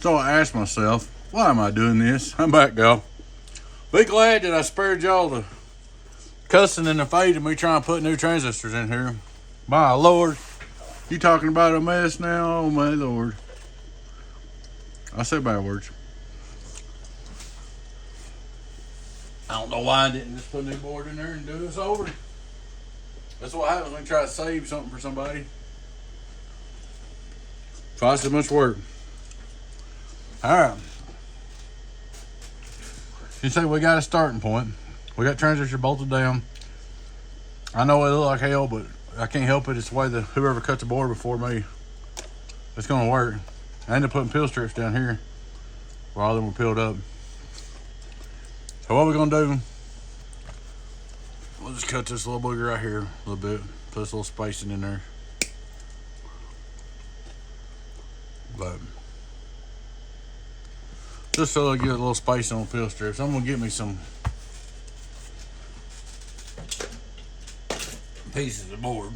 So I asked myself, why am I doing this? I'm back, y'all. Be glad that I spared y'all the cussing and the fade of me trying to put new transistors in here. My Lord, you talking about a mess now? Oh my Lord. I said bad words. I don't know why I didn't just put a new board in there and do this over. That's what happens when you try to save something for somebody. Twice as much work. Alright. You say we got a starting point. We got transistor bolted down. I know it look like hell, but I can't help it. It's the way that whoever cut the board before me, it's gonna work. I ended up putting peel strips down here where all of them were peeled up. So what we're gonna do, we'll just cut this little booger right here a little bit. Put this little spacing in there. But just so I get a little space on the peel strips, I'm gonna get me some pieces of board.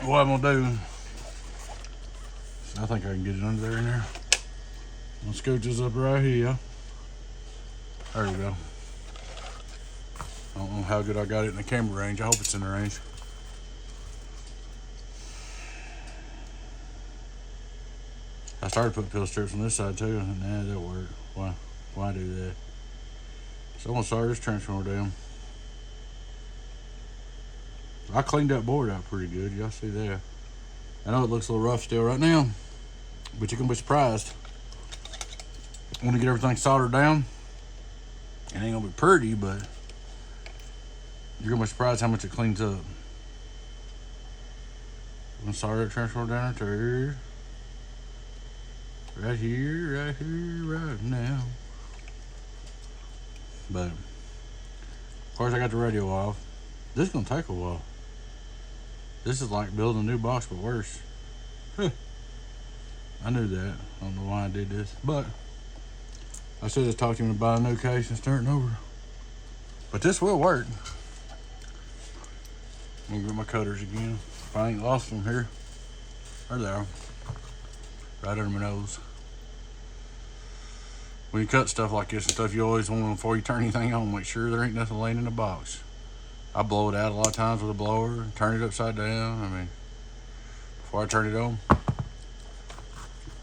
What I'm gonna do, I think I can get it under there in there. I'm gonna scoot this up right here. There we go. I don't know how good I got it in the camera range. I hope it's in the range. I started putting peel strips on this side too, and nah, that'll work. Why do that? So I'm gonna start this transformer down. I cleaned that board out pretty good. Y'all see that? I know it looks a little rough still right now, but you're gonna be surprised when you get everything soldered down. It ain't gonna be pretty, but you're gonna be surprised how much it cleans up. I'm gonna solder that transformer down too. Right here, right now. But of course I got the radio off. This is gonna take a while. This is like building a new box, but worse. I knew that. I don't know why I did this, but I should have talked to him to buy a new case and starting over. But this will work. I'm gonna get my cutters again. If I ain't lost them here. There they are. Right under my nose. When you cut stuff like this and stuff, you always want to, before you turn anything on, make sure there ain't nothing laying in the box. I blow it out a lot of times with a blower, turn it upside down. I mean, before I turn it on, I'm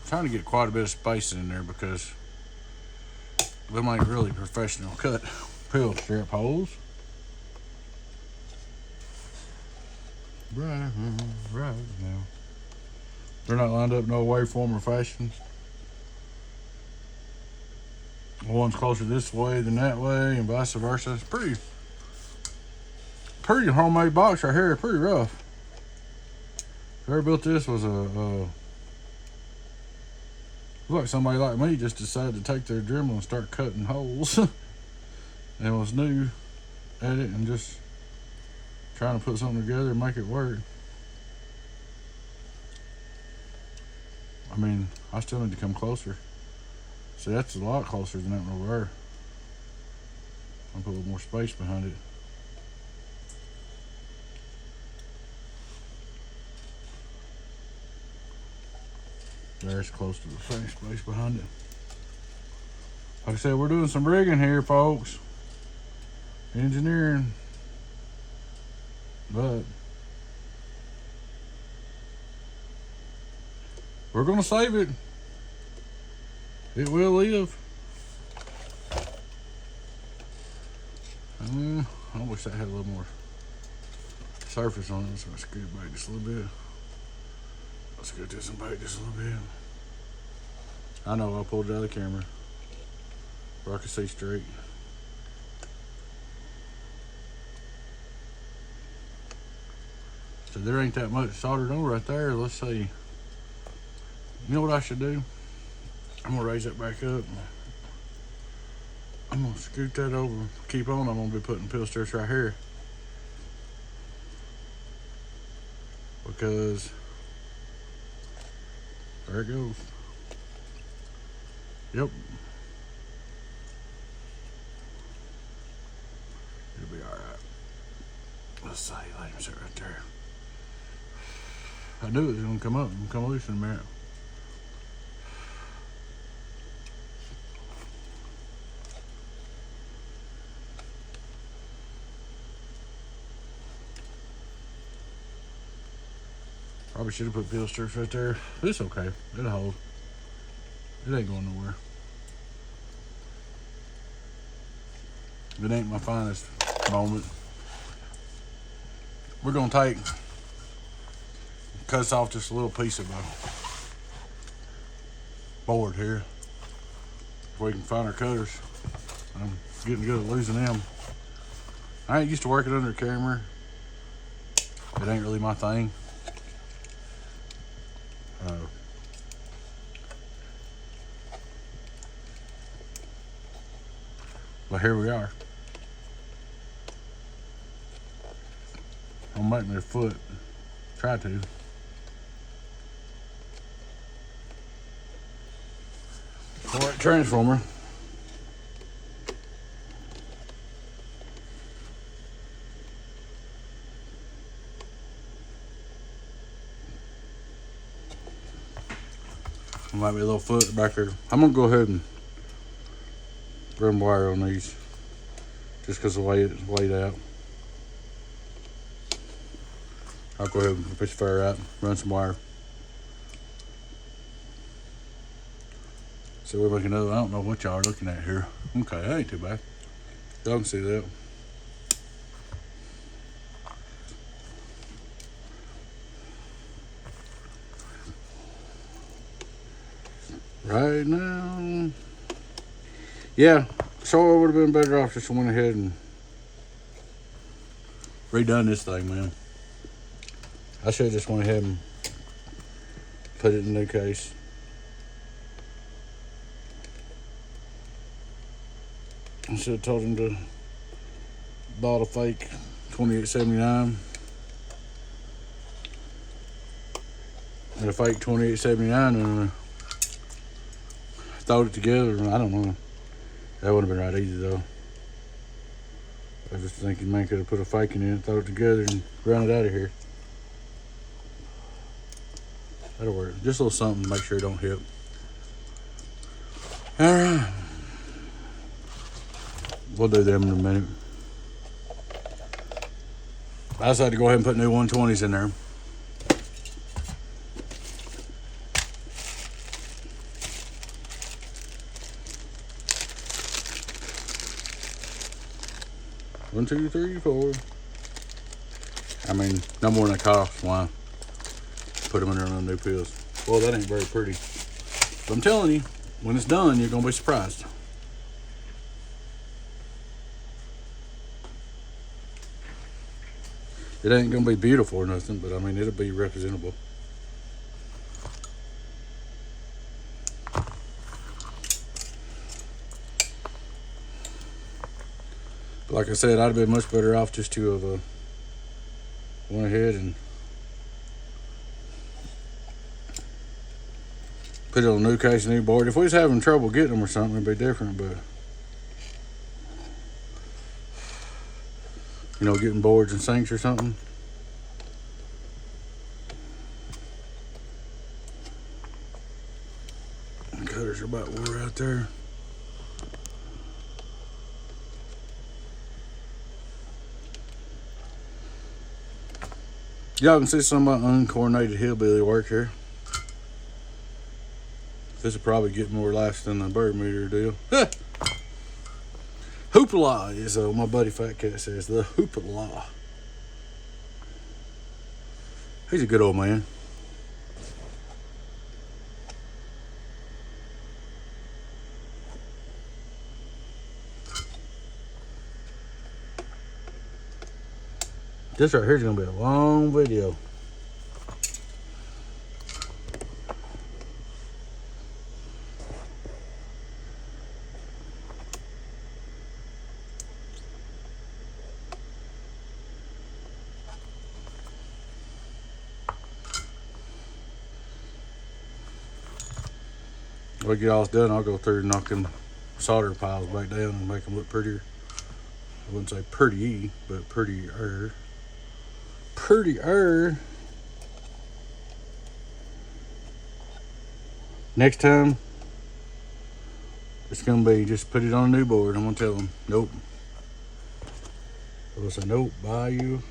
trying to get quite a bit of space in there because we ain't really professional cut peel strip holes. Right now. They're not lined up no way, form, or fashion. One's closer this way than that way, and vice versa. It's pretty homemade box right here. Pretty rough. Whoever built this was looks like somebody like me just decided to take their Dremel and start cutting holes, and was new at it and just trying to put something together and make it work. I mean, I still need to come closer. See, that's a lot closer than that one over there. I'll put a little more space behind it. There's close to the same space behind it. Like I said, we're doing some rigging here, folks. Engineering. But we're gonna save it. It will live. I wish that had a little more surface on it, so I scoot back just a little bit. Let's scoot this and back just a little bit. I know I pulled it out of the camera where I can see straight. So there ain't that much soldered on right there. Let's see. You know what I should do? I'm gonna raise that back up. I'm gonna scoot that over. Keep on. I'm gonna be putting peel strips right here because there it goes. Yep. It'll be all right. Let's see. Let him sit right there. I knew it was gonna come up and come loose in a minute. Probably should have put peel strips right there. But it's okay. It'll hold. It ain't going nowhere. It ain't my finest moment. We're gonna cut off just a little piece of a board here. If we can find our cutters. I'm getting good at losing them. I ain't used to working under a camera. It ain't really my thing. But here we are. I'll make me a foot. Try to. Alright, transformer. Might be a little foot back there. I'm gonna go ahead and run wire on these just because of the way it's laid out. I'll go ahead and push the fire out, run some wire. So we're making another. I don't know what y'all are looking at here. Okay, that ain't too bad. Y'all can see that. Right now, yeah, so I would have been better off just went ahead and redone this thing, man. I should have just went ahead and put it in a new case. I should have told him to bought a fake 2879 and a fake 2879 and throwed it together. I don't know. That wouldn't have been right either, though. I was just thinking, man, could have put a fake in it, throw it together, and run it out of here. That'll work. Just a little something to make sure it don't hit. All right. We'll do them in a minute. I decided to go ahead and put new 120s in there. One, two, three, four. I mean, no more than it costs. Why? Put them in there on new pills. Well, that ain't very pretty. But I'm telling you, when it's done, you're going to be surprised. It ain't going to be beautiful or nothing, but I mean, it'll be representable. But like I said, I'd have been much better off just to have went ahead and put it on a new case, new board. If we was having trouble getting them or something, it'd be different, but you know, getting boards and sinks or something. The cutters are about wore out there. Y'all can see some of my uncoordinated hillbilly work here. This will probably get more laughs than the bird meter deal. Hoopla is my buddy Fat Cat says, the hoopla. He's a good old man. This right here is going to be a long video. When we get all this done, I'll go through and knock them solder piles back down and make them look prettier. I wouldn't say pretty, but prettier. Prettier. Next time, it's gonna be just put it on a new board. I'm gonna tell them, nope. I'm gonna say, nope, buy you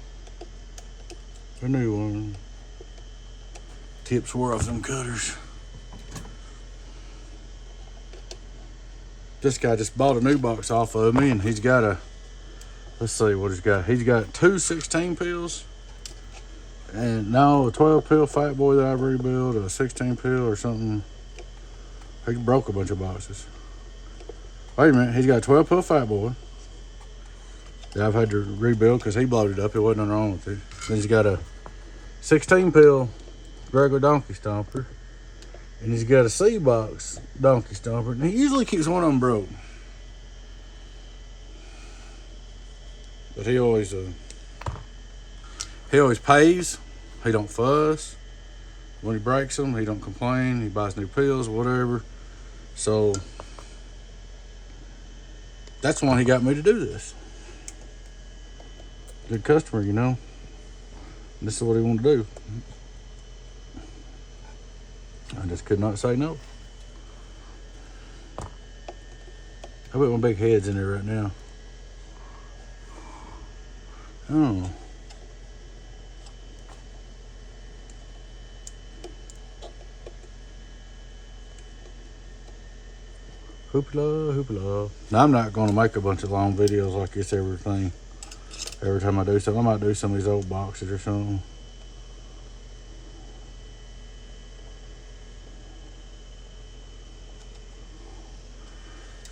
a new one. Tips wore off them cutters. This guy just bought a new box off of me, and he's got a, let's see what he's got. He's got two 16 pills, and now a 12 pill Fat Boy that I rebuilt, a 16 pill or something. He broke a bunch of boxes. Wait a minute, he's got a 12 pill Fat Boy that I've had to rebuild because he bloated up. It wasn't nothing wrong with it. Then he's got a 16 pill regular Donkey Stomper, and he's got a C box Donkey Stomper, and he usually keeps one of them broke. But he always pays. He don't fuss. When he breaks them, he don't complain. He buys new pills, whatever. So that's why he got me to do this. Good customer, you know. And this is what he wanted to do. I just could not say no. I bet my big head's in there right now. Oh. Hoopla, hoopla. Now, I'm not going to make a bunch of long videos like this every time I do something. I might do some of these old boxes or something.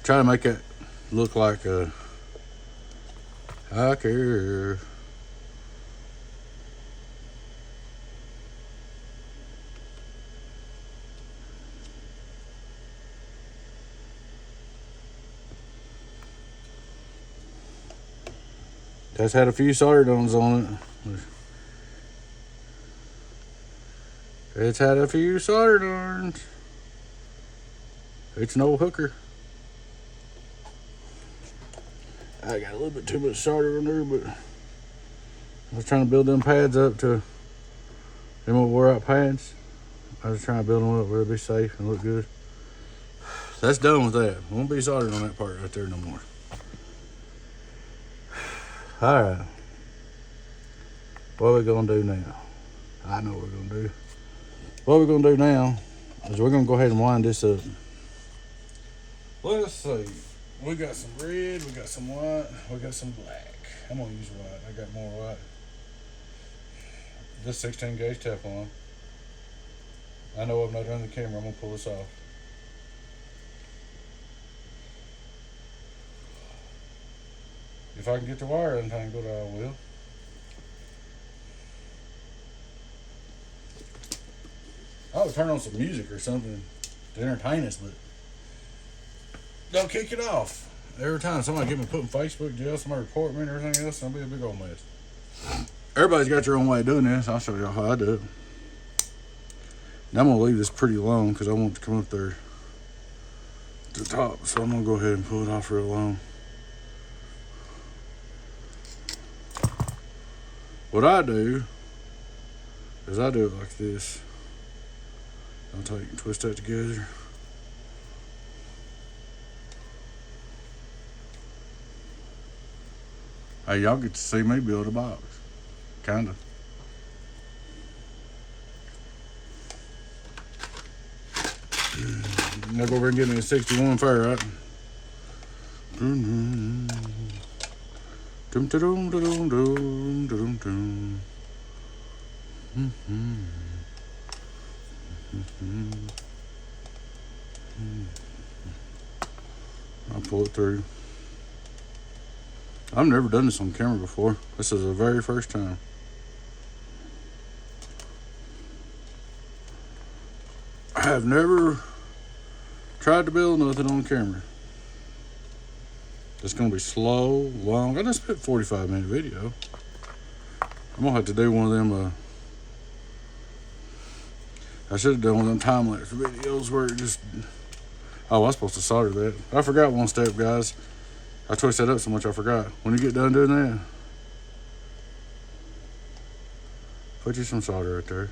Try to make it look like a hiker. That's had a few solder dones on it. It's had a few solder darns. It's no hooker. I got a little bit too much solder on there, but I was trying to build them pads up to them old wore out pads. I was trying to build them up where they'd be safe and look good. That's done with that. Won't be soldering on that part right there no more. All right. What are we gonna do now? I know what we're gonna do. What we're gonna do now is we're gonna go ahead and wind this up. Let's see. We got some red, we got some white, we got some black. I'm gonna use white. I got more white. This 16 gauge Teflon. I know I'm not on the camera. I'm gonna pull this off. If I can get the wire untangled, I will. I would turn on some music or something to entertain us, but don't kick it off. Every time somebody get me put in Facebook jail, somebody report me and everything else, it'll be a big old mess. Everybody's got their own way of doing this. I'll show y'all how I do it. Now I'm gonna leave this pretty long because I want it to come up there to the top. So I'm gonna go ahead and pull it off real long. What I do is I do it like this. I'll take and twist that together. Hey, y'all get to see me build a box. Kinda. Now go over and get me a 61 Fahrenheit. I'll pull it through. I've never done this on camera before. This is the very first time. I have never tried to build nothing on camera. It's gonna be slow, long. I just spent 45-minute video. I'm gonna have to do one of them. I should have done one of them time-lapse videos where it just. Oh, I was supposed to solder that. I forgot one step, guys. I twisted that up so much I forgot. When you get done doing that, put you some solder right there.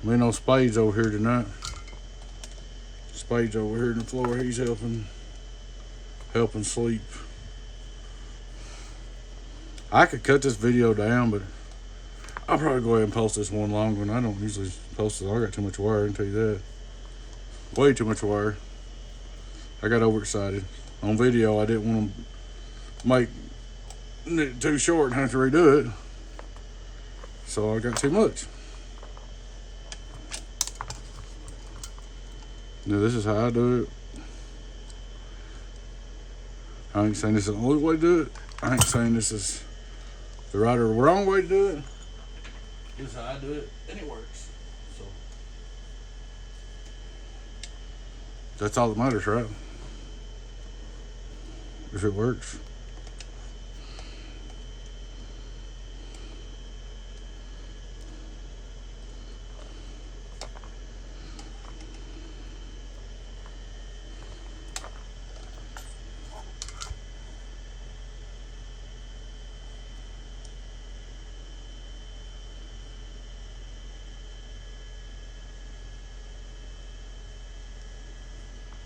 We know Spade's over here tonight. Spade's over here on the floor. He's helping. helping sleep. I could cut this video down, but I'll probably go ahead and post this one long one. I don't usually post it. I got too much wire, I can tell you that. Way too much wire. I got overexcited. On video, I didn't want to make it too short and have to redo it. So I got too much. Now this is how I do it. I ain't saying this is the only way to do it. I ain't saying this is the right or wrong way to do it. This is how I do it, and it works. So that's all that matters, right? If it works.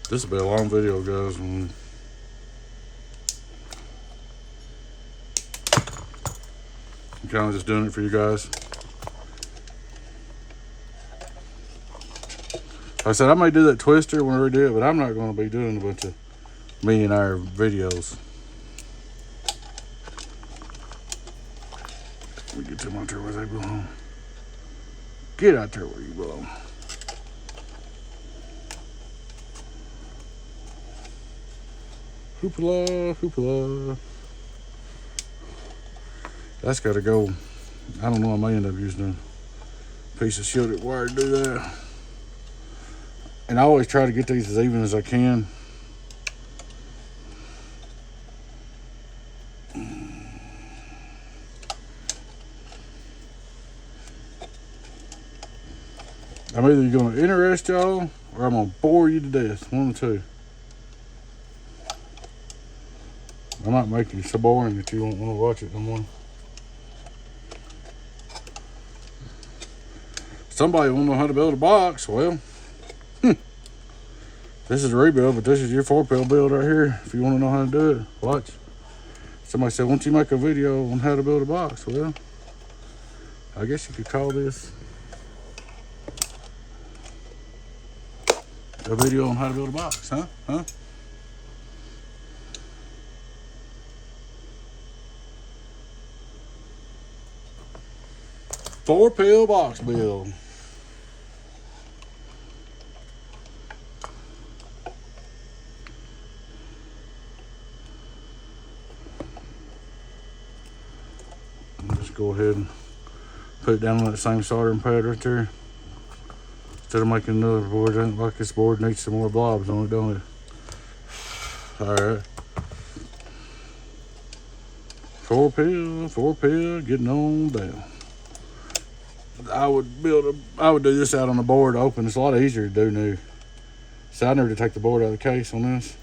This will be a long video, guys. I'm kind of just doing it for you guys. Like I said, I may do that twister when we do it, but I'm not going to be doing a bunch of me and our videos. Let me get them out there where they belong. Get out there where you belong. Hoopla, hoopla. That's got to go. I don't know, I may end up using a piece of shielded wire to do that. And I always try to get these as even as I can. I'm either going to interest y'all or I'm going to bore you to death. One of the two. I might make it so boring that you won't want to watch it no more. Somebody won't know how to build a box. Well, this is a rebuild, but this is your 4-pill build right here. If you want to know how to do it, watch. Somebody said, won't you make a video on how to build a box? Well, I guess you could call this a video on how to build a box, huh? Huh? Four-pill box build. Just go ahead and put it down on that same soldering pad right there. Instead of making another board, I think like this board needs some more blobs on it, don't it? Alright. Four pill, getting on down. I would do this out on the board open. It's a lot easier to do new. So I never did take the board out of the case on this.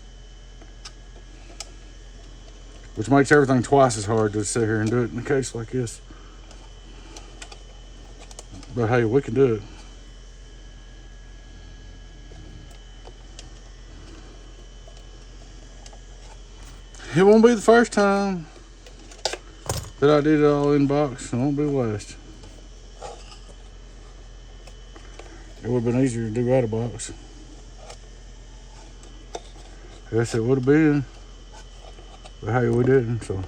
Which makes everything twice as hard to sit here and do it in a case like this. But hey, we can do it. It won't be the first time that I did it all in box. It won't be the last. It would have been easier to do out of box. Yes, it would have been. But hey, we didn't, so.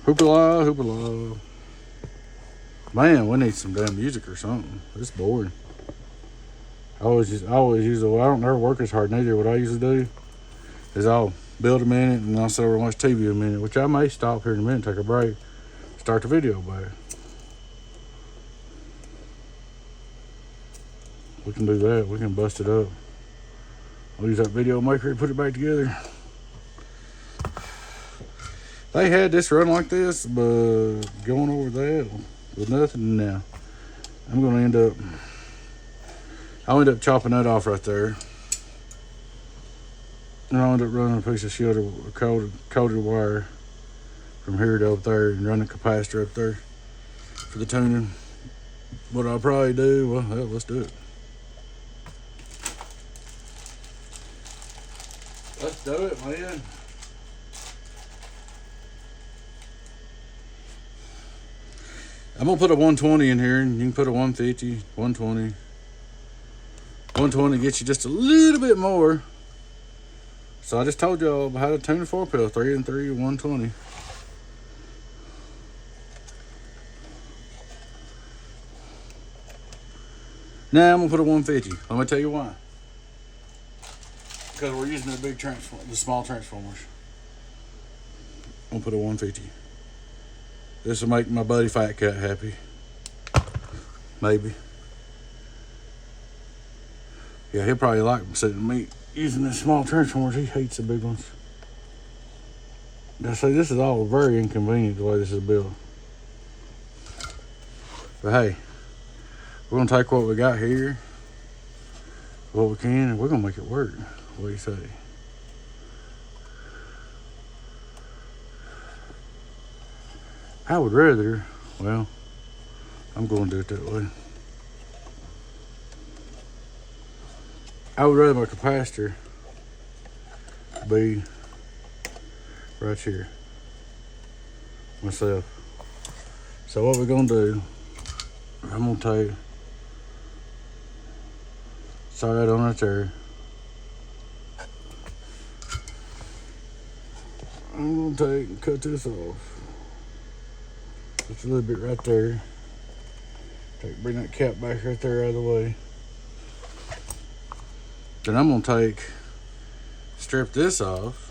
Hoopla, hoopla. Man, we need some damn music or something. It's boring. I always use I don't never work as hard neither. What I usually do is I'll build a minute and I'll sit over and watch TV a minute, which I may stop here in a minute, take a break, start the video back. We can do that. We can bust it up. I'll use that video maker to put it back together. They had this run like this, but going over that with nothing now. I'll end up chopping that off right there. And I'll end up running a piece of shielded coated wire from here to up there and run a capacitor up there for the tuning. What I'll probably do, well, hell, let's do it. Let's do it, man. I'm gonna put a 120 in here, and you can put a 150, 120. 120 gets you just a little bit more. So I just told y'all how to tune a 4-pill, 3 and 3, 120. Now I'm gonna put a 150. Let me tell you why. Because we're using the small transformers. I'm gonna put a 150. This will make my buddy Fat Cat happy. Maybe. Yeah, he'll probably like sitting me using the small transformers. He hates the big ones. I say this is all very inconvenient the way this is built. But hey, we're gonna take what we got here, what we can, and we're gonna make it work. What do you say? I would rather, well, I'm going to do it that way. I would rather my capacitor be right here myself. So what we're gonna do, I'm gonna take side on right there. I'm gonna take and cut this off. Just a little bit right there. Bring that cap back right there out of the way. Then I'm gonna strip this off.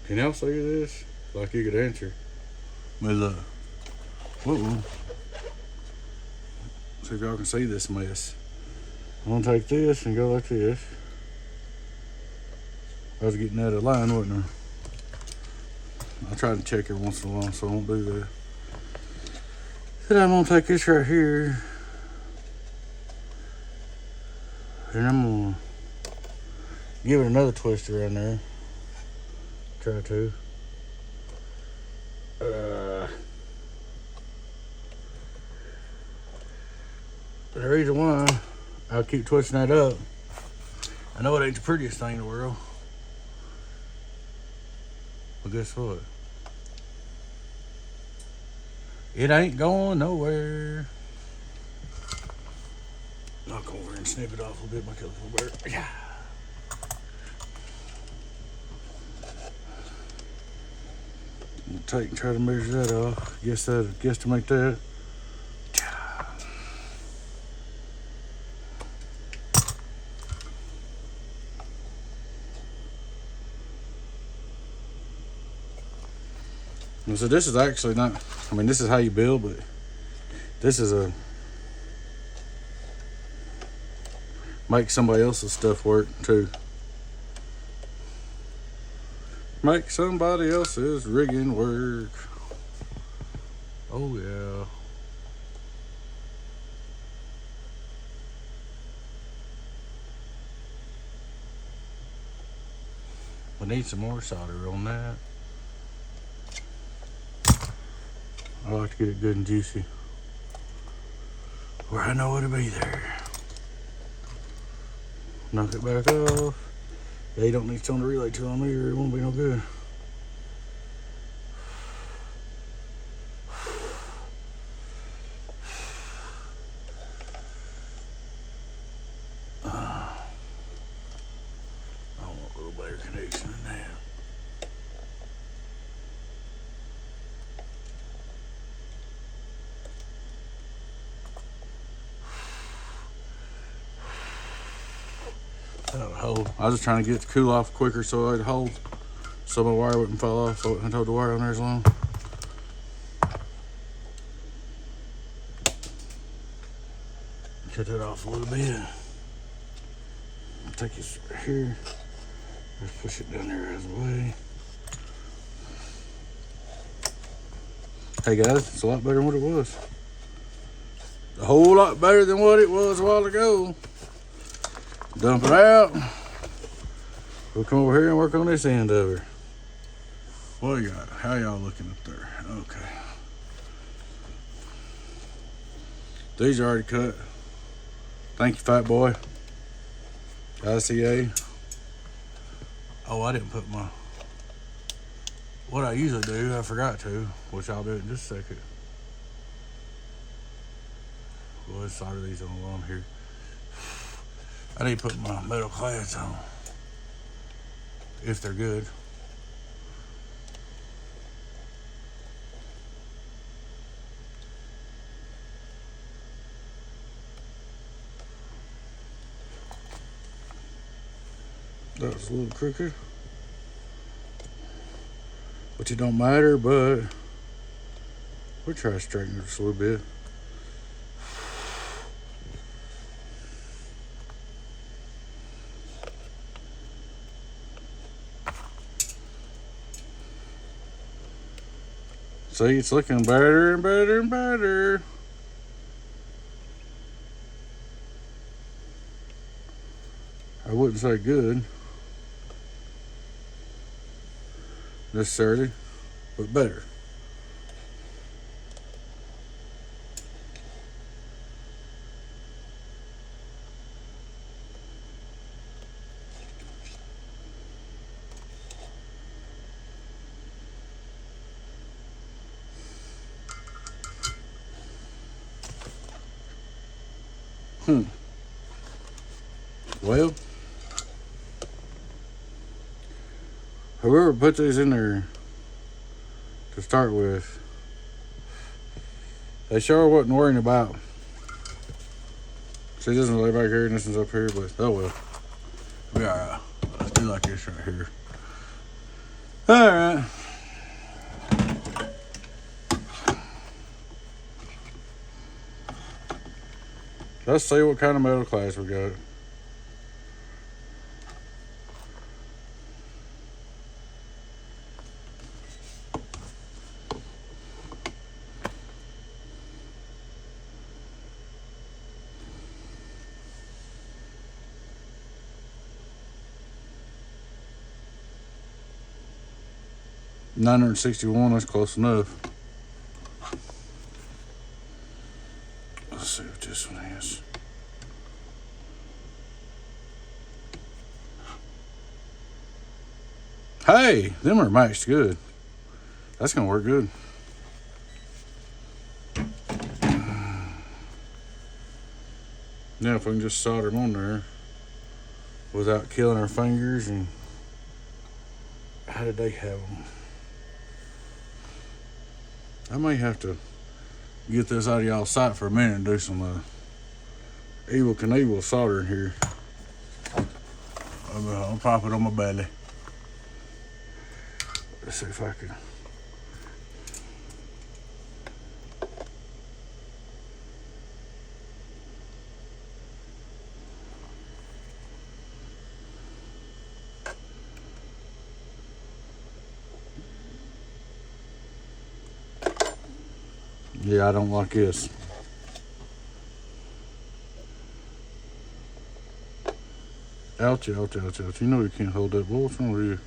Can y'all see this? Like you could answer. Let me look. Whoa. See if y'all can see this mess. I'm gonna take this and go like this. I was getting out of line, wasn't I? I try to check every once in a while, so I won't do that. Then I'm gonna take this right here. And I'm gonna give it another twist around there. Try to. The reason why I'll keep twisting that up, I know it ain't the prettiest thing in the world, but guess what? It ain't going nowhere. I'll go over and snip it off a little bit, make it a little better. Yeah. Take and try to measure that off. Guesstimate that. And so this is actually not, I mean, this is how you build, but this is make somebody else's stuff work too. Make somebody else's rigging work. Oh yeah. We need some more solder on that. I like to get it good and juicy, where I know it'll be there. Knock it back off. Yeah, you don't need to turn the relay to on either, it won't be no good. I want a little better connection than that. That'll hold. I was just trying to get it to cool off quicker so it'd hold, so my wire wouldn't fall off, so I wouldn't hold the wire on there as long. Cut that off a little bit. Take this right here. Just push it down there out of the way. Hey guys, it's a lot better than what it was. A whole lot better than what it was a while ago. Dump it out. We'll come over here and work on this end of her. What do you got? How y'all looking up there? Okay. These are already cut. Thank you, fat boy. ICA. Oh, I didn't put my... What I usually do, I forgot to, which I'll do in just a second. Well, let's solder these on while I'm here. I need to put my metal clads on, if they're good. That was a little crooked, which it don't matter, but we'll try to straighten it just a little bit. See, it's looking better and better and better. I wouldn't say good necessarily, but better. Well, whoever put these in there to start with, they sure wasn't worrying about. See, this one's way back here and this one's up here, but oh well. Yeah, let's do like this right here. Alright. Let's see what kind of metal class we got. $961, that's close enough. Let's see what this one is. Hey, them are matched good. That's gonna work good. Now if we can just solder them on there without killing our fingers. And how did they have them? I may have to get this out of y'all's sight for a minute and do some Evel Knievel soldering here. I'll pop it on my belly. Let's see if I can. Yeah, I don't like this. Ouchie, ouchie, ouchie, ouchie. You know you can't hold that. What's wrong with you?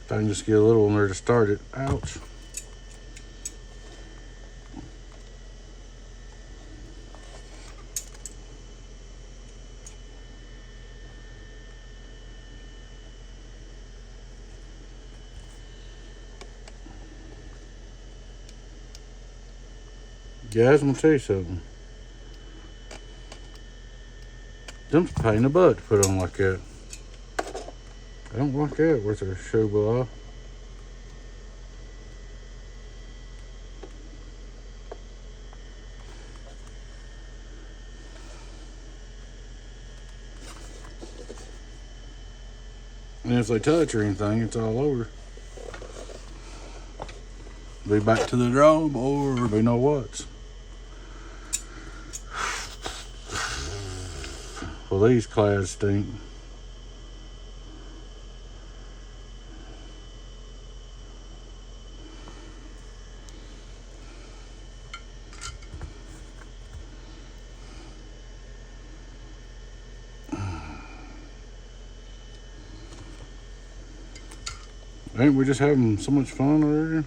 If I can just get a little on there to start it. Ouch. Guys, I'm gonna tell you something. Them's a pain in the butt to put on like that. I don't like that with a shoe blah. And if they touch or anything, it's all over. Be back to the drawing board, be no what's. Well, these clads stink. Ain't we just having so much fun already?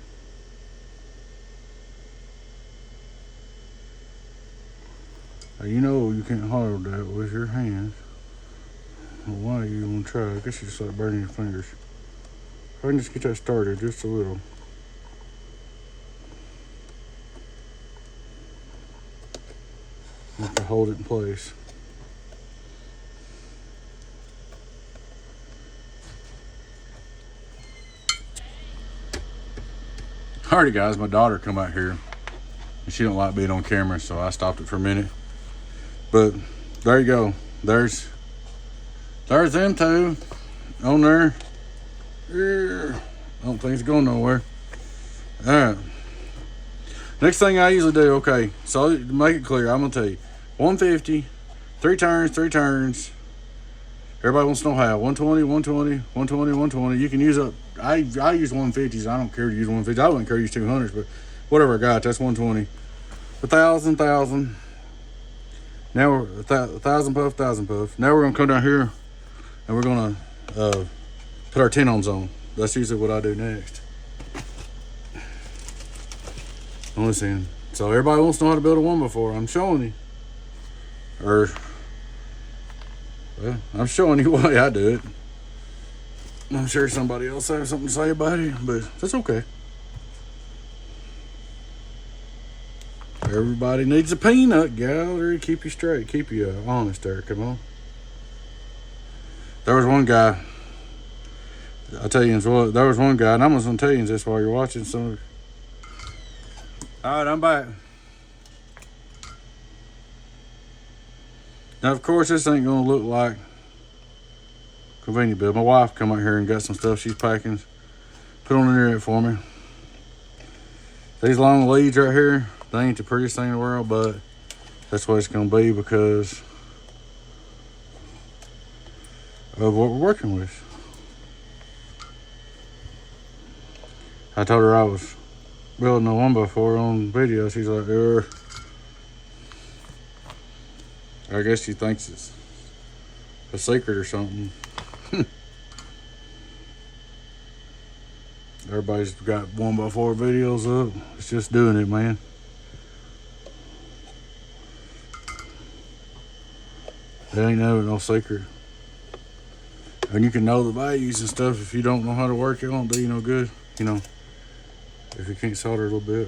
You know you can't hold that with your hands. Well, why you want to try? I guess you just like burning your fingers. I can just get that started just a little. You have to hold it in place. Alrighty guys, my daughter come out here and she don't like being on camera, so I stopped it for a minute. But there you go. There's them two on there. I don't think it's going nowhere. Alright. Next thing I usually do, okay, so to make it clear, I'm gonna tell you 150, 3 turns. Everybody wants to know how. 120, 120, 120, 120. You can use up. I use 150s. I don't care to use 150s. I wouldn't care to use 200s, but whatever I got, that's 120. 1,000. Now we're 1,000 puff. Now we're gonna come down here and we're gonna put our 10-ohms on. That's usually what I do next. Listen, so everybody wants to know how to build a 1x4. I'm showing you. Well, I'm showing you why I do it. I'm sure somebody else has something to say about it, but that's okay. Everybody needs a peanut gallery. Keep you straight. Keep you honest there. Come on. There was one guy. I'll tell you what. There was one guy, and I'm just going to tell you this while you're watching some. All right, I'm back. Now, of course, this ain't going to look like convenient build. My wife come out here and got some stuff she's packing. Put on the internet for me. These long leads right here, they ain't the prettiest thing in the world, but that's what it's going to be because of what we're working with. I told her I was building a 1x4 on video. She's like, I guess she thinks it's a secret or something. Everybody's got 1x4 videos up. It's just doing it, man. It ain't no secret. And you can know the values and stuff. If you don't know how to work, it won't do you no good. You know, if you can't solder a little bit.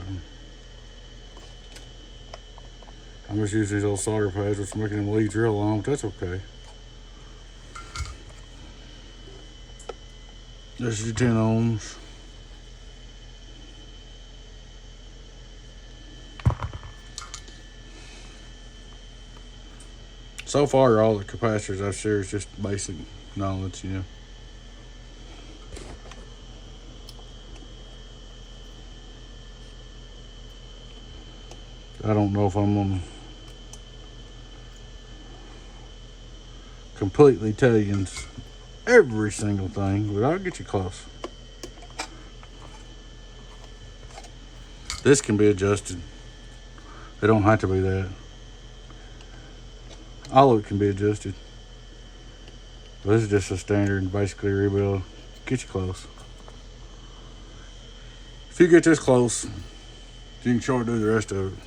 I'm just using these old solder pads, which is making them leads real long, but that's okay. This is your 10 ohms. So far, all the capacitors I've shared is just basic knowledge, you know. I don't know if I'm gonna completely tell you every single thing, but I'll get you close. This can be adjusted. It don't have to be that. All of it can be adjusted. But this is just a standard, basically rebuild. Get you close. If you get this close, you can sure do the rest of it.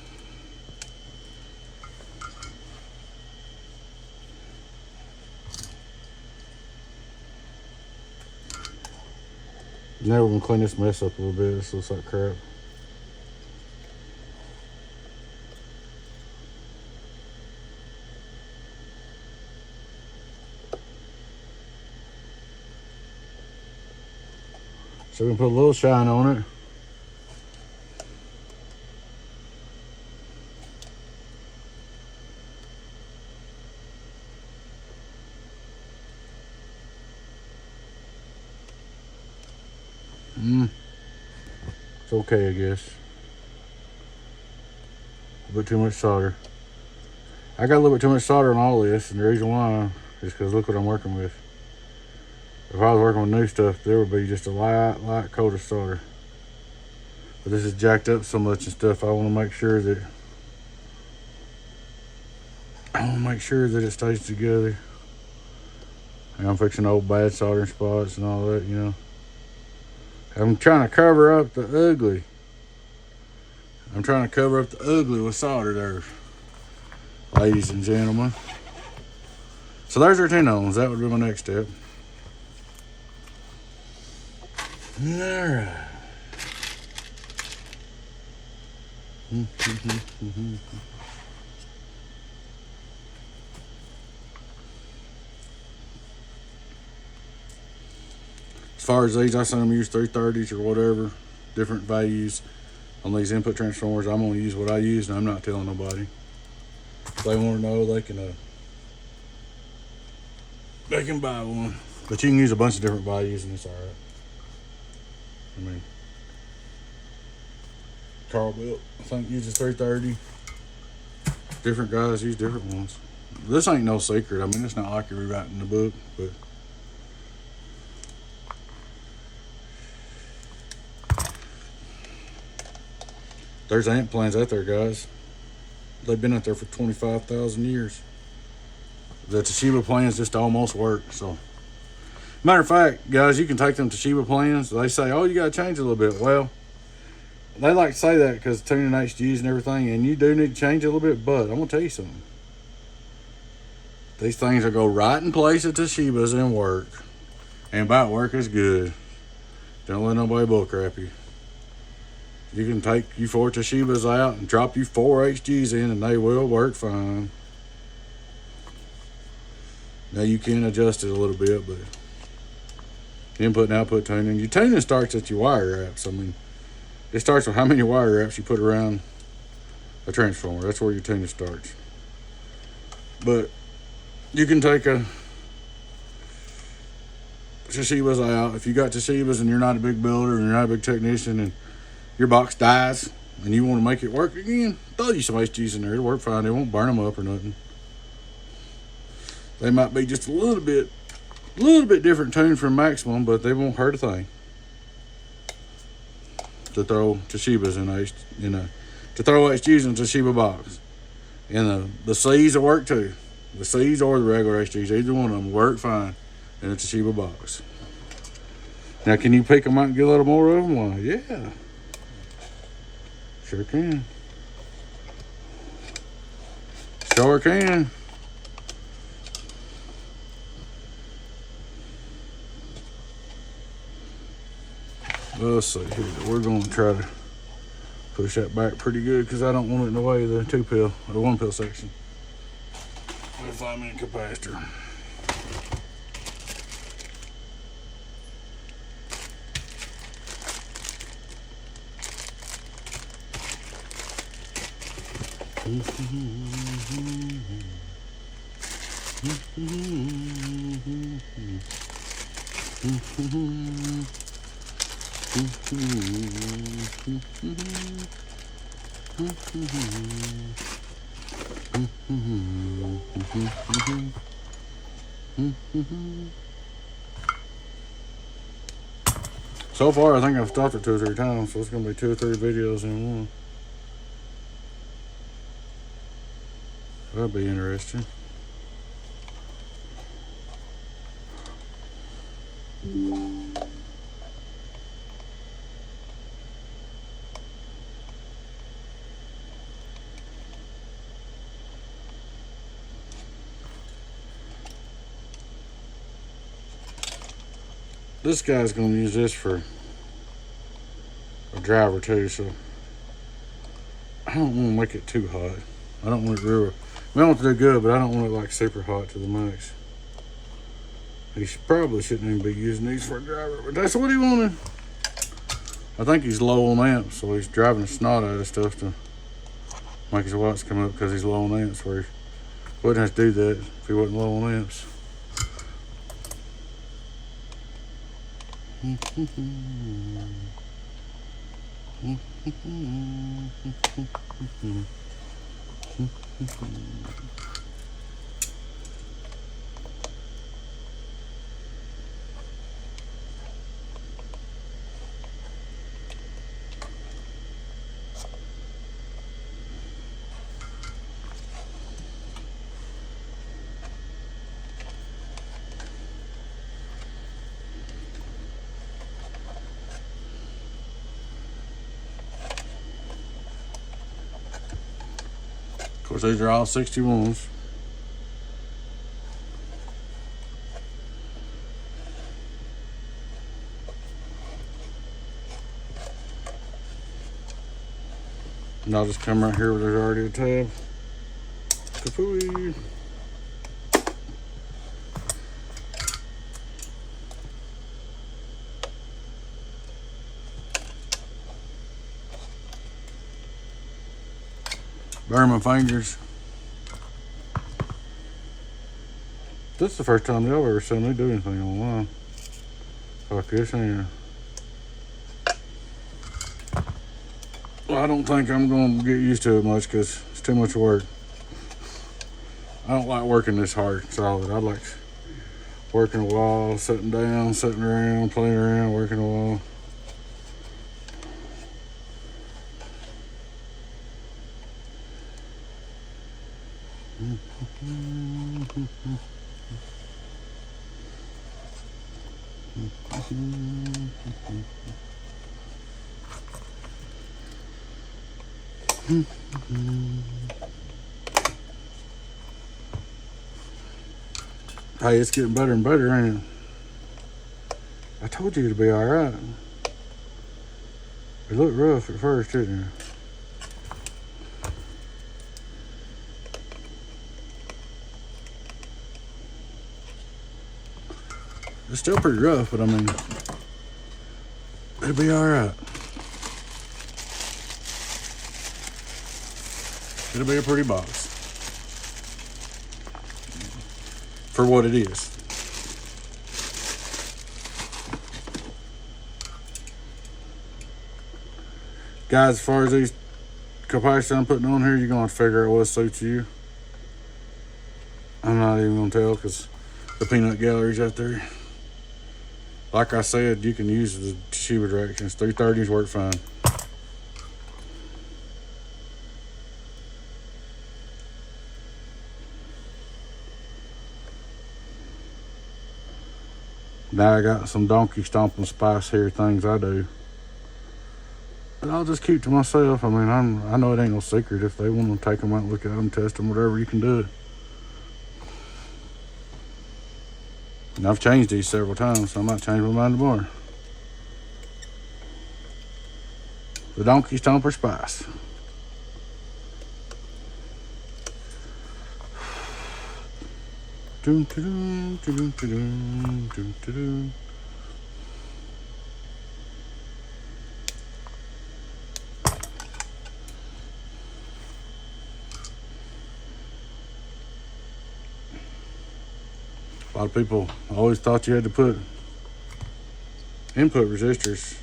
Now we're gonna clean this mess up a little bit. This looks like crap. So we're gonna put a little shine on it. It's okay, I guess. A bit too much solder. I got a little bit too much solder on all this, and the reason why is because look what I'm working with. If I was working with new stuff, there would be just a light coat of solder. But this is jacked up so much and stuff, I want to make sure that it stays together. And I'm fixing old bad soldering spots and all that, you know. I'm trying to cover up the ugly. With solder there, ladies and gentlemen. So there's our 10 ohms. That would be my next step. Alright. As far as these, I seen them use 330s or whatever, different values on these input transformers. I'm gonna use what I use, and I'm not telling nobody. If they want to know, they can buy one. But you can use a bunch of different values, and it's all right. I mean, Carl Built, I think, uses 330. Different guys use different ones. This ain't no secret. I mean, it's not like you're rewriting the book, but there's amp plans out there, guys. They've been out there for 25,000 years. The Toshiba plans just almost work. So, matter of fact, guys, you can take them Toshiba plans. They say, oh, you got to change a little bit. Well, they like to say that because tuning HGs and everything, and you do need to change a little bit, but I'm going to tell you something. These things will go right in place at Toshiba's and work. And about work is good. Don't let nobody bullcrap you. You can take you 4 Toshibas out and drop you 4 HGs in, and they will work fine. Now you can adjust it a little bit, but input and output tuning. Your tuning starts at your wire wraps. I mean, it starts with how many wire wraps you put around a transformer. That's where your tuning starts. But you can take a Toshiba's out. If you got Toshiba's and you're not a big builder and you're not a big technician and your box dies and you want to make it work again, throw you some HGs in there. It'll work fine. It won't burn them up or nothing. They might be just a little bit different tune from maximum, but they won't hurt a thing. To throw Toshiba's to throw HGs in a Toshiba box. And the C's will work too. The C's or the regular HGs, either one of them will work fine in a Toshiba box. Now, can you pick them out and get a little more of them? Why, yeah. Sure can. Sure can. Let's see here. We're going to try to push that back pretty good because I don't want it in the way of the 2-pill or the 1-pill section. 5-minute capacitor. So far, I think I've stopped it 2 or 3 times, so it's going to be 2 or 3 videos in one. That'll be interesting. This guy's going to use this for a driver too, so I don't want to make it too hot. I don't want it real. I want it to do good, but I don't want it like super hot to the max. He probably shouldn't even be using these for a driver, but that's what he wanted. I think he's low on amps, so he's driving the snot out of stuff to make his watts come up because he's low on amps, where he wouldn't have to do that if he wasn't low on amps. Of course, these are all 61s. And I'll just come right here where there's already a tab. Kapooey. Burn my fingers. This is the first time y'all ever seen me do anything online like this, and well, I don't think I'm going to get used to it much because it's too much work. I don't like working this hard solid. I like working a wall, sitting down, sitting around, playing around, working a wall. Hey, it's getting better and better, ain't it? I told you it'd be alright. It looked rough at first, didn't it? It's still pretty rough, but I mean, it'll be alright. It'll be a pretty box. For what it is. Guys, as far as these capacitors I'm putting on here, you're going to have to figure out what suits you. I'm not even going to tell because the peanut gallery's out there. Like I said, you can use the Toshiba directions. 330s work fine. Now I got some donkey stomping spice here things I do. But I'll just keep to myself. I mean, I know it ain't no secret. If they want to take them out, look at them, test them, whatever, you can do it. And I've changed these several times, so I might change my mind tomorrow. The donkey stomper spice. Doom, doom, doom, doom, doom, doom. A lot of people always thought you had to put input resistors.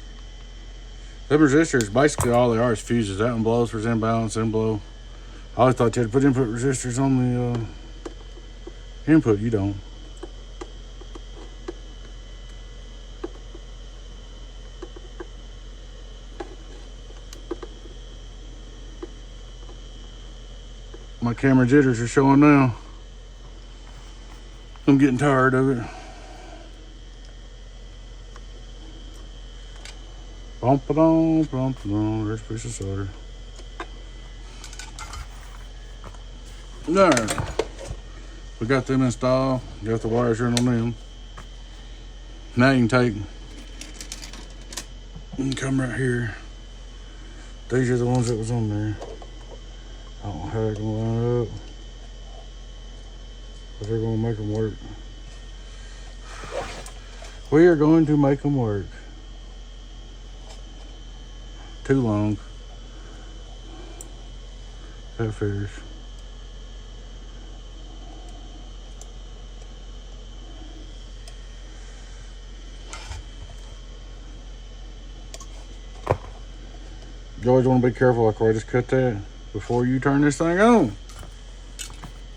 Them resistors, basically all they are is fuses. That one blows for imbalance, and blow. I always thought you had to put input resistors on the input. You don't. My camera jitters are showing now. I'm getting tired of it. Bump it on, there's a piece of solder. There. We got them installed, got the wires running on them. Now you can take and come right here. These are the ones that was on there. I don't know how they're gonna line up, but they're gonna make them work. We are going to make them work. Too long. That figures. You always want to be careful, like where I just cut that before you turn this thing on.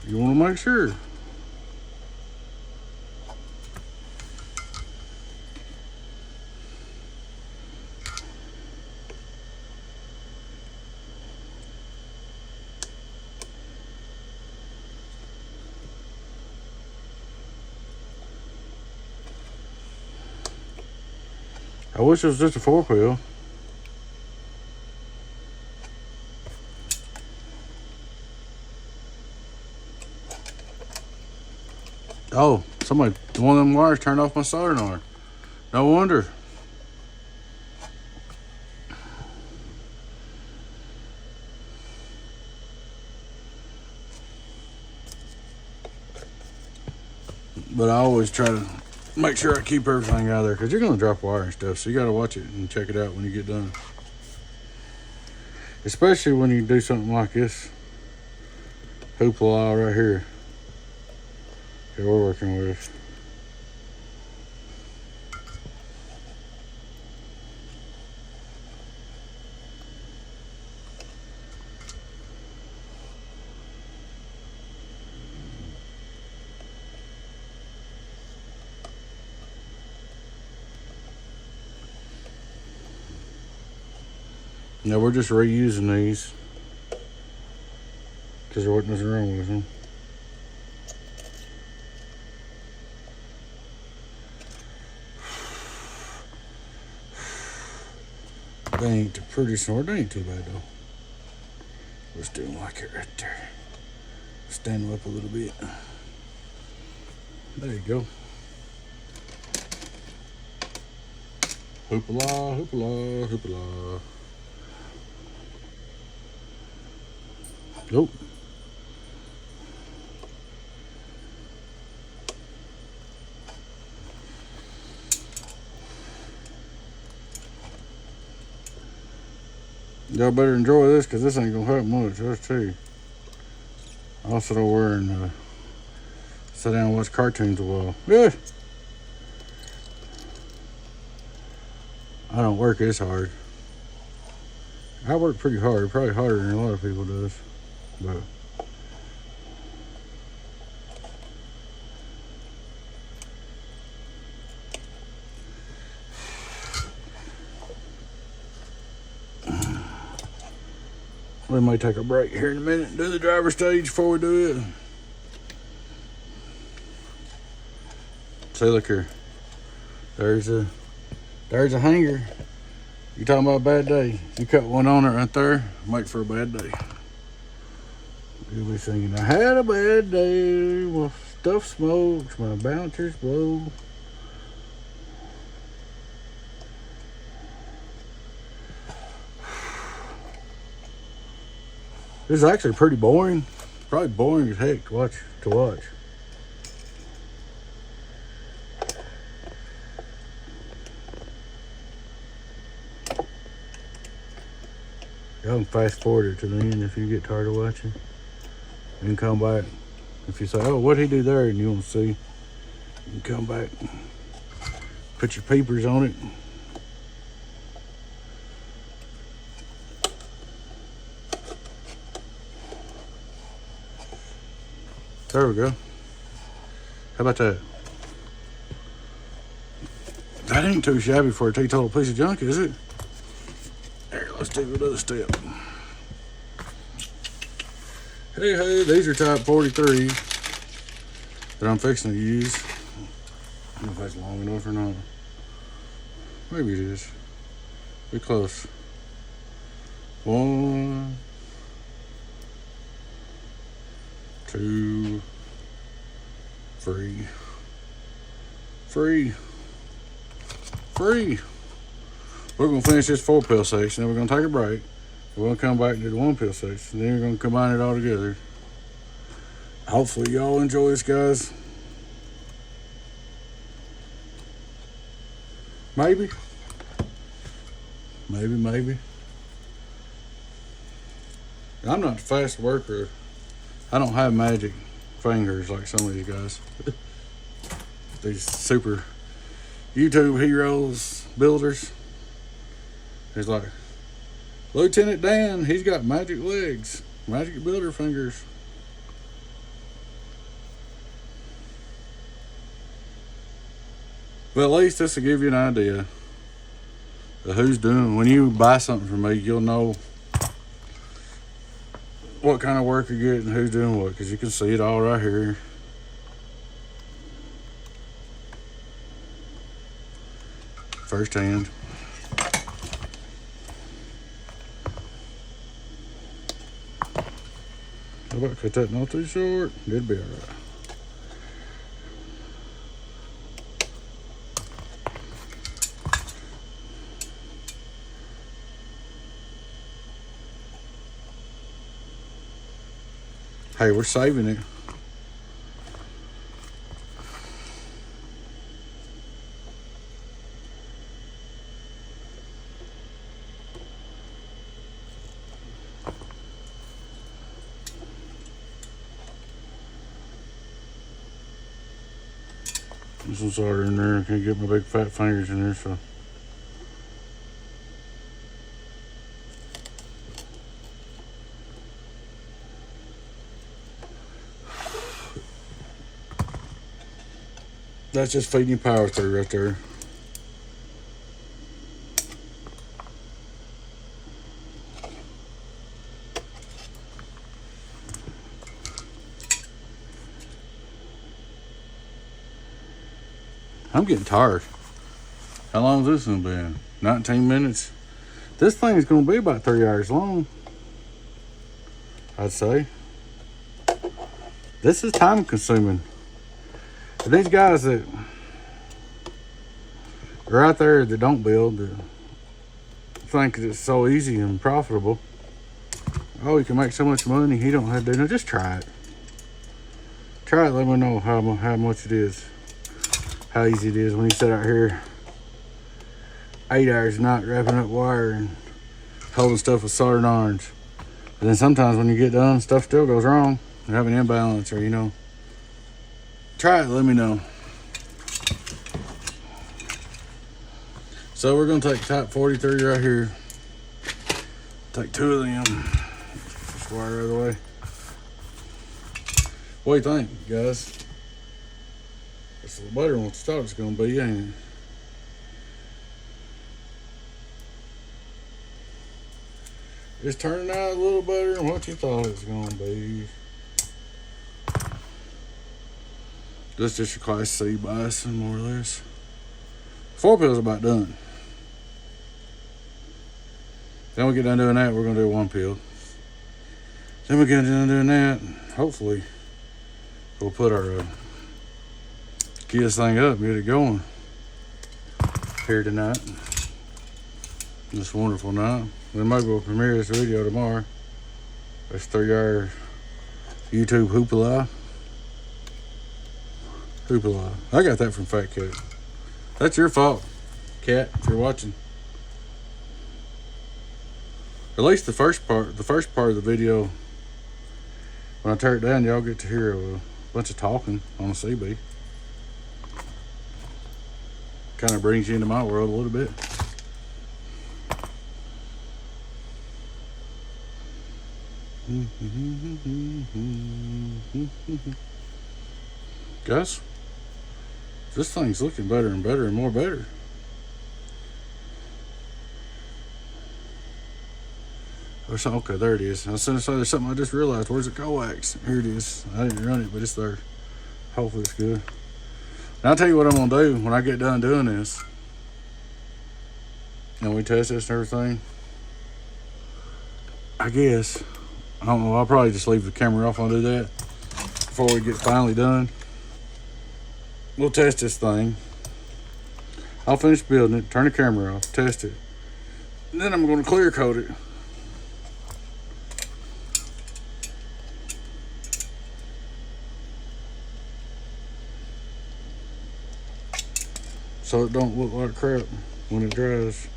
You want to make sure. I wish it was just a 4-pill. Oh, one of them wires turned off my soldering. No wonder. But I always try to make sure I keep everything out of there because you're going to drop wire and stuff. So you got to watch it and check it out when you get done. Especially when you do something like this hoopla right here that we're working with. Now we're just reusing these because there wasn't nothing wrong with them. They ain't pretty smart. They ain't too bad though. Let's do them like it right there. Stand them up a little bit. There you go. Hoopla, hoopla, hoopla. Nope. Y'all better enjoy this because this ain't gonna hurt much. That's too. I also don't wear and sit down and watch cartoons a while. Yeah. I don't work this hard. I work pretty hard, probably harder than a lot of people does. But we might take a break here in a minute and do the driver stage before we do it. See, look here. There's a hanger. You talking about a bad day? You cut one on it right there, make for a bad day. You'll be singing, I had a bad day, my stuff smokes, my bouncers blow. This is actually pretty boring. Probably boring as heck to watch. Y'all can fast forward it to the end if you get tired of watching. And come back. If you say, oh, what'd he do there? And you want to see, you can come back. Put your peepers on it. There we go. How about that? That ain't too shabby for a teetotal piece of junk, is it? There, let's do another step. Hey, these are type 43 that I'm fixing to use. I don't know if that's long enough or not. Maybe it is. Be close. 1, 2, 3. We're going to finish this 4-pill section, then we're going to take a break. We're going to come back and do the 1-pill section, then we're going to combine it all together. Hopefully y'all enjoy this, guys. Maybe. I'm not a fast worker. I don't have magic fingers like some of these guys. These super YouTube heroes, builders. It's like, Lieutenant Dan, he's got magic legs, magic builder fingers. But at least this will give you an idea of who's doing. When you buy something from me, you'll know what kind of work you're getting, who's doing what, because you can see it all right here. Firsthand. How about cut that not too short? It'd be alright. Hey, we're saving it. There's some solder in there. I can't get my big fat fingers in there, so. That's just feeding you power through right there. I'm getting tired. How long has this one been? 19 minutes? This thing is going to be about 3 hours long, I'd say. This is time consuming. And these guys that are out there that don't build, that think it's so easy and profitable. Oh, you can make so much money, you don't have to do no. Just try it. Try it, let me know how much it is. How easy it is when you sit out here 8 hours a night wrapping up wire and holding stuff with soldering irons. And then sometimes when you get done, stuff still goes wrong. You have an imbalance, or try it, let me know. So we're gonna take type 43 right here. Take 2 of them. Just wire out of the way. What do you think, guys? It's better than what you thought it's gonna be, ain't it? It's turning out a little better than what you thought it was gonna be. This is just your class C bison, more or less. 4 pills about done. Then we get done doing that, we're gonna do 1 pill. Then we get done doing that, hopefully we'll put our get this thing up, get it going here tonight. This wonderful night. Then maybe we'll premiere this video tomorrow. This 3-hour YouTube hoopla. I got that from Fat Cat. That's your fault, Cat, if you're watching. At least the first part of the video, when I tear it down, y'all get to hear a bunch of talking on a CB. Kind of brings you into my world a little bit. Guys, this thing's looking better and better and more better. Okay, there it is. I was going to say there's something I just realized. Where's the coax? Here it is. I didn't run it, but it's there. Hopefully it's good. And I'll tell you what I'm going to do when I get done doing this. And we test this and everything. I guess. I don't know. I'll probably just leave the camera off and do that before we get finally done. We'll test this thing. I'll finish building it, turn the camera off, test it. And then I'm going to clear coat it. So it don't look like crap when it dries,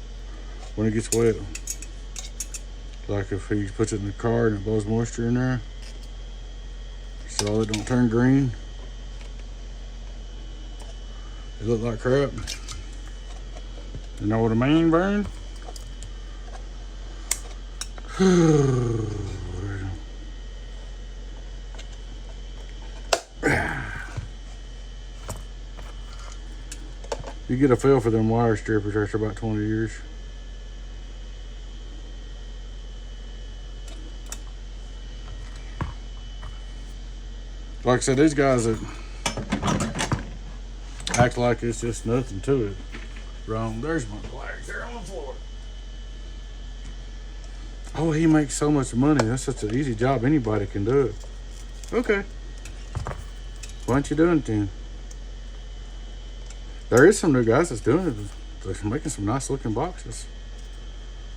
when it gets wet. Like if he puts it in the car and it blows moisture in there, so it don't turn green. It look like crap. You know what I mean, Vern? You get a feel for them wire strippers after about 20 years. Like I said, these guys that act like it's just nothing to it. Wrong. There's my flags. They're on the floor. Oh, he makes so much money. That's such an easy job. Anybody can do it. Okay. Why aren't you doing it then? There is some new guys that's doing it. They're making some nice looking boxes.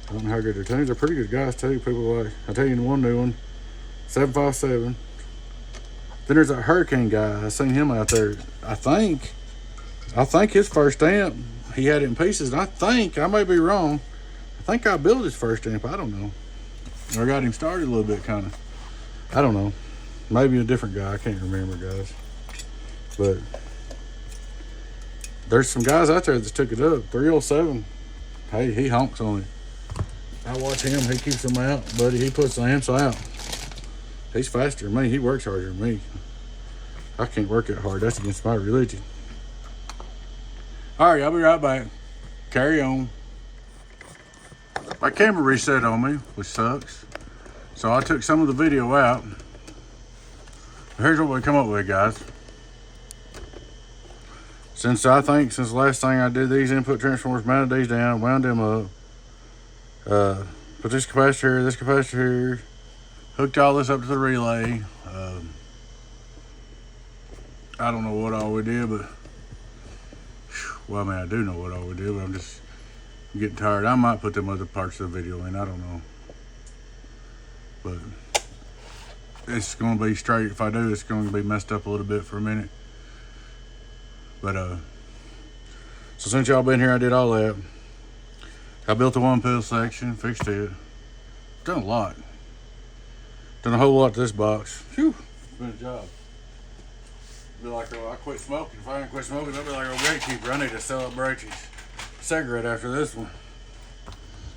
I don't know how good their teams. They're pretty good guys too. People like, I tell you one new one, 757. Then there's that Hurricane guy. I seen him out there. I think his first stamp, he had it in pieces. And I may be wrong. I think I built his first stamp. I don't know. Or got him started a little bit, kind of. I don't know. Maybe a different guy. I can't remember, guys. But there's some guys out there that took it up. 307. Hey, he honks on it. I watch him. He keeps them out, buddy. He puts the amps out. He's faster than me. He works harder than me. I can't work that hard. That's against my religion. All right, I'll be right back. Carry on. My camera reset on me, which sucks. So I took some of the video out. Here's what we come up with, guys. Since the last thing I did these input transformers, mounted these down, wound them up, put this capacitor here, hooked all this up to the relay. I don't know what all we did, but well, I mean, I do know what all we did, but I'm just getting tired. I might put them other parts of the video in. I don't know, but it's going to be straight. If I do, it's going to be messed up a little bit for a minute. But so since y'all been here, I did all that. I built the one pill section, fixed it. Done a lot. Done a whole lot to this box. Phew, it's been a job. Be like, oh, I quit smoking. If I didn't quit smoking, I'd be like, oh, gatekeeper. I need to sell up Brachy's cigarette after this one.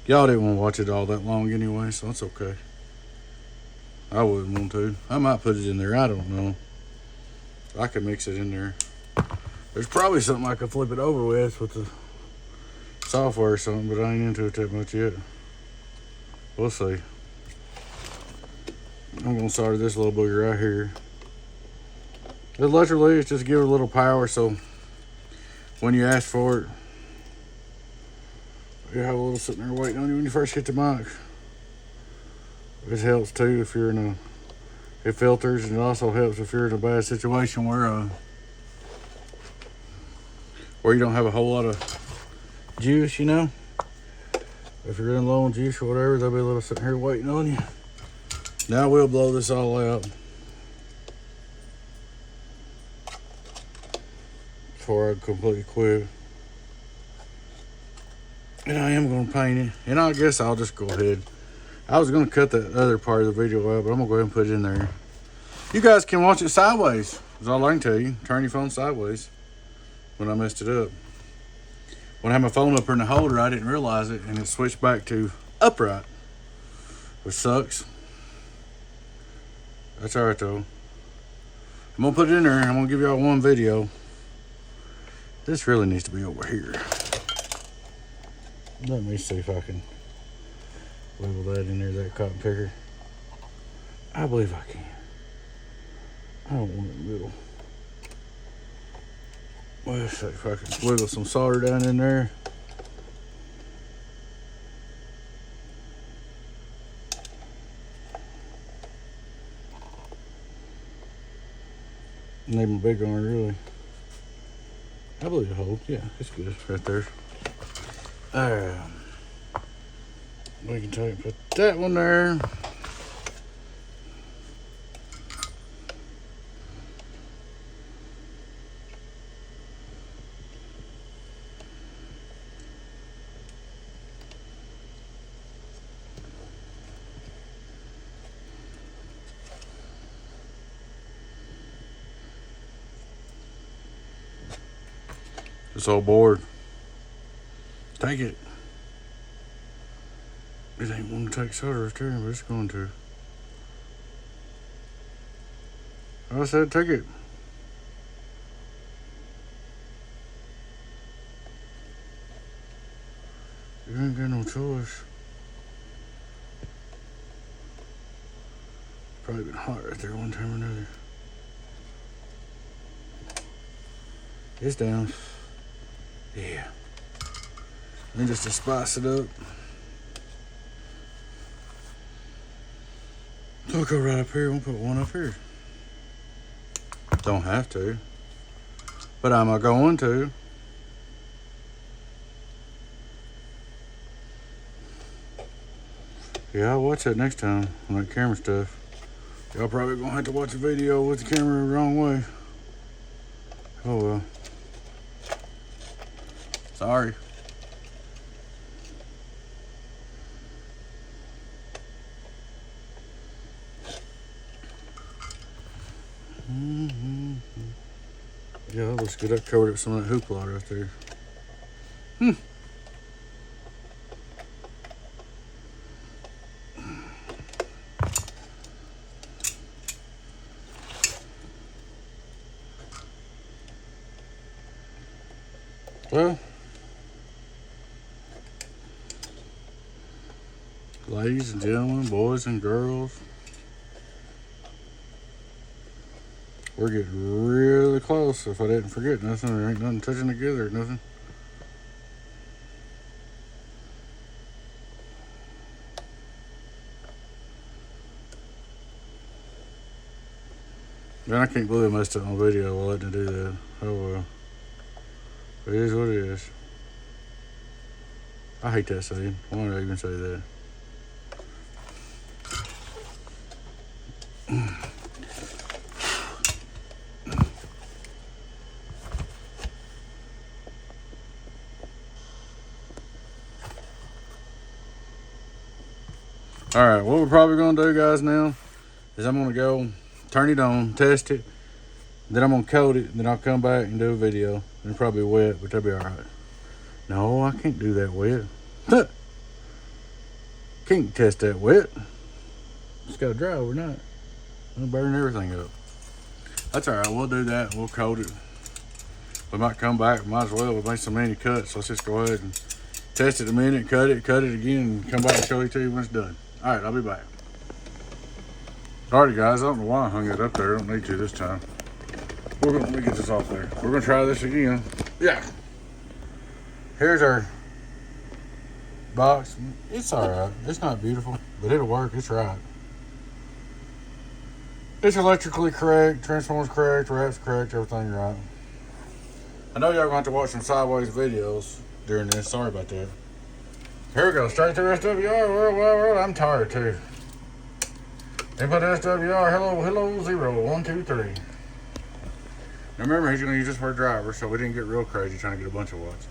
Y'all didn't want to watch it all that long anyway, so it's okay. I wouldn't want to. I might put it in there. I don't know. I could mix it in there. There's probably something I could flip it over with the software or something, but I ain't into it that much yet. We'll see. I'm gonna solder this little booger right here. The electrically, it's just give it a little power, so when you ask for it, you have a little sitting there waiting on you when you first get the mic. It helps too if you're in it filters, and it also helps if you're in a bad situation where you don't have a whole lot of juice, you know. If you're in low on juice or whatever, they'll be a little sitting here waiting on you. Now we'll blow this all out before I completely quit. And I am going to paint it. And I guess I'll just go ahead. I was going to cut that other part of the video out, but I'm going to go ahead and put it in there. You guys can watch it sideways. That's all I can tell you. Turn your phone sideways when I messed it up. When I had my phone up in the holder, I didn't realize it, and it switched back to upright, which sucks. That's all right, though. I'm going to put it in there. I'm going to give y'all one video. This really needs to be over here. Let me see if I can level that in there, that cotton picker. I believe I can. I don't want it in the middle. Well, let's see if I can wiggle some solder down in there. Need my big iron, really. I believe it holds. Yeah, it's good right there. We can take put that one there. This old board. Take it. It ain't wanting to take solder right there, but it's going to. I said take it. no choice. Probably been hot right there one time or another. It's down. Yeah. And just to spice it up. So I'll go right up here. We'll put one up here. Don't have to. But I'm going to. Yeah, I'll watch that next time on that camera stuff. Y'all probably gonna have to watch a video with the camera the wrong way. Oh well. Sorry. Yeah, that looks good. I covered up some of that hoopla right there. Well, ladies and gentlemen, boys and girls, we're getting really close. If I didn't forget nothing, there ain't nothing touching together or nothing. Man, I can't believe I messed up my video while letting it do that. Oh well. It is what it is. I hate that saying. Why would I even say that? Alright, what we're probably going to do, guys, now is I'm going to go turn it on, test it, then I'm going to coat it, then I'll come back and do a video. It'll probably be wet, but that'll be alright. No, I can't do that wet. Can't test that wet. It's got to dry overnight. It'll burn everything up. That's alright, we'll do that. We'll coat it. We might come back, might as well. We'll make so many cuts. Let's just go ahead and test it a minute, cut it again, and come back and show it to you when it's done. Alright, I'll be back. Alrighty, guys, I don't know why I hung it up there. I don't need to this time. Let me get this off there. We're going to try this again. Yeah. Here's our box. It's alright. It's not beautiful, but it'll work. It's right. It's electrically correct, transformers correct, wraps correct, everything right. I know y'all going to have to watch some sideways videos during this. Sorry about that. Here we go. Straight to SWR. Well, I'm tired too. Input SWR. Hello, 0, 1, 2, 3. Now remember, he's going to use this for a driver, so we didn't get real crazy trying to get a bunch of watts.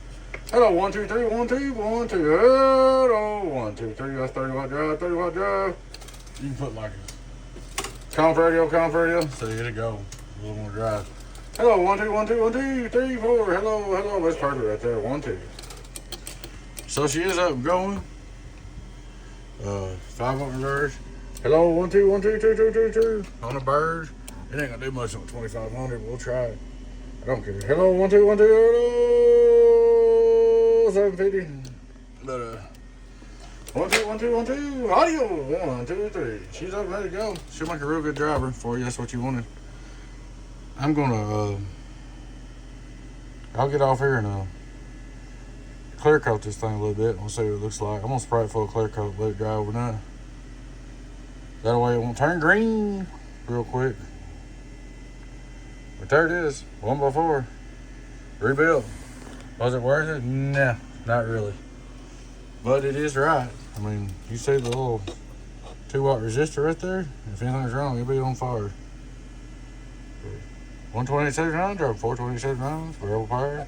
Hello, 1, 2, 3, 1, 2, 1, 2. Hello, 1, 2, 3. That's 30 watt drive, 30 watt drive. You can put like a conf radio. So here to go. A little more drive. Hello, 1, 2, 1, 2, 1, 2, 3, 4. Hello. That's perfect right there. 1, 2. So she is up and going. 5 watt reverse. Hello, 1, 2, 1, 2, 2, 2, 2, 2. On a bird. It ain't gonna do much on 2500, but we'll try it. I don't care. Hello, 1, 2, 1, 2, hello, 750. But 1, 2, 1, 2, 1, 2. Audio. 1, 2, 3. She's up, ready to go. She'll make a real good driver for you. That's what you wanted. I'm gonna I'll get off here and clear coat this thing a little bit. We'll see what it looks like. I'm gonna spray it full of clear coat, let it dry overnight. That way it won't turn green real quick. But there it is, 1x4, rebuilt. Was it worth it? Nah, not really. But it is right. I mean, you see the little 2 watt resistor right there? If anything's wrong, it'll be on fire. 127.9, drop 427.9, variable power.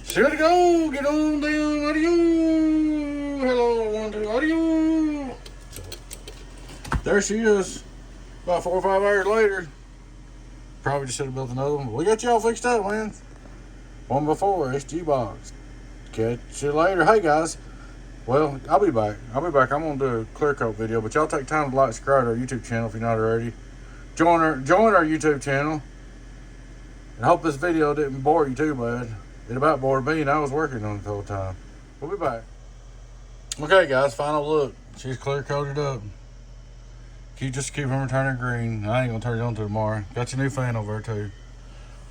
Should go, get on down, audio. Hello, 1, 2, audio. So, there she is. About 4 or 5 hours later. Probably just should have built another one, but we got y'all fixed up, man. 1x4 SG box. Catch you later. Hey guys, well, I'll be back. I'm gonna do a clear coat video, but y'all take time to like, subscribe to our YouTube channel if you're not already. Join our YouTube channel. And I hope this video didn't bore you too bad. It about bored me, and I was working on it the whole time. We'll be back. Okay, guys, final look. She's clear coated up. Just keep her turning green. I ain't gonna turn it on till tomorrow. Got your new fan over there too.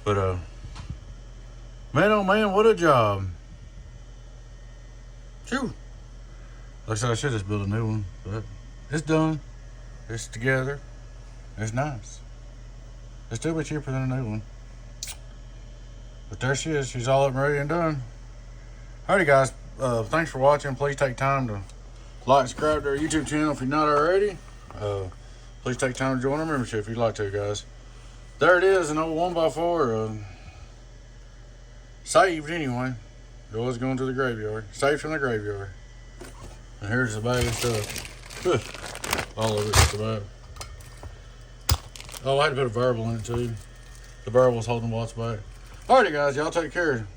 But man, oh man, what a job. Phew. Like I said, I should just build a new one, but it's done. It's together. It's nice. It's still be cheaper than a new one. But there she is. She's all up and ready and done. Alrighty, guys. Thanks for watching. Please take time to like and subscribe to our YouTube channel if you're not already. Please take time to join our membership if you'd like to, guys. There it is, an old 1x4. Saved anyway. It was going to the graveyard. Saved from the graveyard. And here's the bag of stuff. All of it just about. Oh, I had to put a variable in it too. The variable was holding watts back. Alrighty, guys, y'all take care.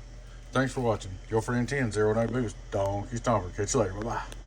Thanks for watching. Your friend 1008 Boost, Donkey Stomper. Catch you later. Bye bye.